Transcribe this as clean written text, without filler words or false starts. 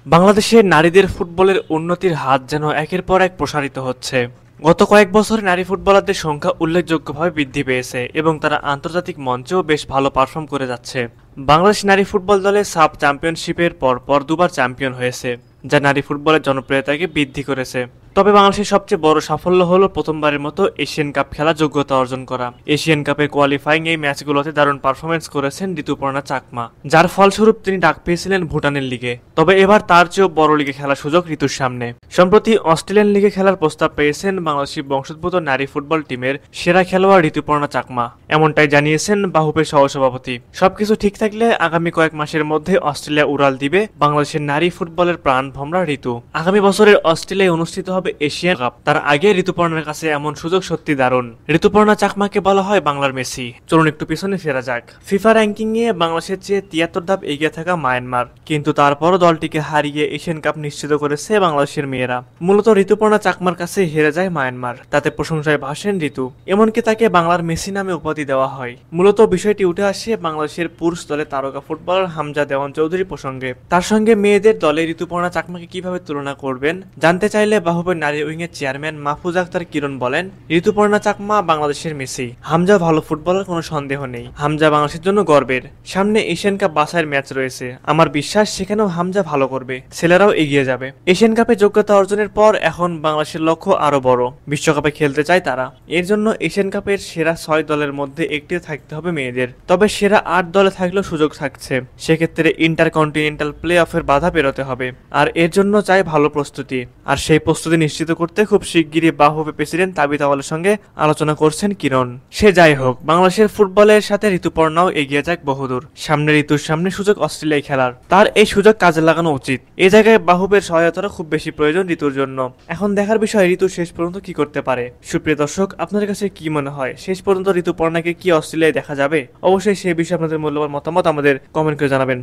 বাংলাদেশের নারীদের ফুটবলের উন্নতির হাত যেন একের পর এক প্রসারিত হচ্ছে। গত কয়েক বছরে নারী ফুটবলারদের সংখ্যা উল্লেখযোগ্যভাবে বৃদ্ধি পেয়েছে এবং তারা আন্তর্জাতিক মঞ্চেও বেশ ভালো পারফর্ম করে যাচ্ছে। বাংলাদেশ নারী ফুটবল দলে সাব চ্যাম্পিয়নশিপের পর দুবার চ্যাম্পিয়ন হয়েছে, যা নারী ফুটবলের জনপ্রিয়তাকে বৃদ্ধি করেছে। তবে বাংলাদেশের সবচেয়ে বড় সাফল্য হলো প্রথমবারের মতো এশিয়ান কাপ খেলা যোগ্যতা অর্জন করা। এশিয়ান কাপের কোয়ালিফাইং এই ম্যাচগুলোতে দারুণ পারফরমেন্স করেছেন ঋতুপর্ণা চাকমা, যার ফলস্বরূপ তিনি ডাক পেয়েছিলেন ভুটানের লিগে। তবে এবার তার চেয়েও বড় লিগে খেলার সুযোগ ঋতুর সামনে। সম্প্রতি অস্ট্রেলিয়ান লিগে খেলার প্রস্তাব পেয়েছেন বাংলাদেশি বংশোদ্ভূত নারী ফুটবল টিমের সেরা খেলোয়াড় ঋতুপর্ণা চাকমা, এমনটাই জানিয়েছেন বাহুপের সহসভাপতি। সবকিছু ঠিক থাকলে আগামী কয়েক মাসের মধ্যে অস্ট্রেলিয়া উড়াল দিবে বাংলাদেশের নারী ফুটবলের প্রাণ ভমরা ঋতু। আগামী বছরের অস্ট্রেলিয়ায় অনুষ্ঠিত হবে এশিয়ান কাপ। তার আগে ঋতুপর্ণার কাছে এমন সুযোগ সত্যি দারুণ। ঋতুপর্ণা চাকমাকে বলা হয় বাংলার মেসি। চলুন একটু পিছনে ফেরা যাক। ফিফা র্যাঙ্কিং এ বাংলাদেশের চেয়ে ৭৩ ধাপ এগিয়ে থাকা মায়ানমার, কিন্তু তারপরও দলটিকে হারিয়ে এশিয়ান কাপ নিশ্চিত করেছে বাংলাদেশের মেয়েরা। মূলত ঋতুপর্ণা চাকমার কাছে হেরে যায় মায়ানমার, তাতে প্রশংসায় ভাসেন ঋতু। এমনকি তাকে বাংলার মেসি নামে উপাধি দেওয়া হয়। মূলত বিষয়টি উঠে আসে বাংলাদেশের পুরুষ দলে তারকা ফুটবলার হামজা দেওয়ান চৌধুরী প্রসঙ্গে। তার সঙ্গে মেয়েদের দলে ঋতুপর্ণা চাকমাকে কিভাবে তুলনা করবেন জানতে চাইলে বাহুবের নারী উইংয়ের চেয়ারম্যান মাহফুজ আক্তার কিরণ বলেন, ঋতুপর্ণা চাকমা বাংলাদেশের মেসি, হামজা ভালো ফুটবলার, কোনো সন্দেহ নেই। হামজা বাংলাদেশের জন্য গর্বের। সামনে এশিয়ান কাপ বাছাইয়ের ম্যাচ রয়েছে, আমার বিশ্বাস সেখানেও হামজা ভালো করবে, ছেলেরাও এগিয়ে যাবে। এশিয়ান কাপে যোগ্যতা অর্জনের পর এখন বাংলাদেশের লক্ষ্য আরো বড়, বিশ্বকাপে খেলতে চায় তারা। এর জন্য এশিয়ান কাপের সেরা ৬ দলের মধ্যে একটি থাকতে হবে মেয়েদের। তবে সেরা ৮ দলে থাকলেও সুযোগ থাকছে, সেক্ষেত্রে ইন্টারকন্টিনেন্টাল প্লে অফের বাধা পেরোতে হবে। আর এর জন্য চাই ভালো প্রস্তুতি, আর সেই প্রস্তুতি নিশ্চিত করতে খুব শিগগিরই বাহুবে প্রেসিডেন্ট তাবিথ আওয়ালের সঙ্গে আলোচনা করছেন কিরণ। সে যাই হোক, বাংলাদেশের ফুটবলের সাথে ঋতুপর্ণাও এগিয়ে যাক বহুদূর। সামনে ঋতুর সামনে সুযোগ অস্ট্রেলিয়ায় খেলার, তার এই সুযোগ কাজে লাগানো উচিত। এই জায়গায় বাহুবের সহায়তাটা খুব বেশি প্রয়োজন ঋতুর জন্য। এখন দেখার বিষয় ঋতু শেষ পর্যন্ত কি করতে পারে। সুপ্রিয় দর্শক, আপনাদের কাছে কি মনে হয়, শেষ পর্যন্ত ঋতুপর্ণাকে কি অস্ট্রেলিয়ায় দেখা যাবে? অবশ্যই সেই বিষয়ে আপনাদের মূল্যবান মতামত আমাদের কমেন্ট করে জানাবেন।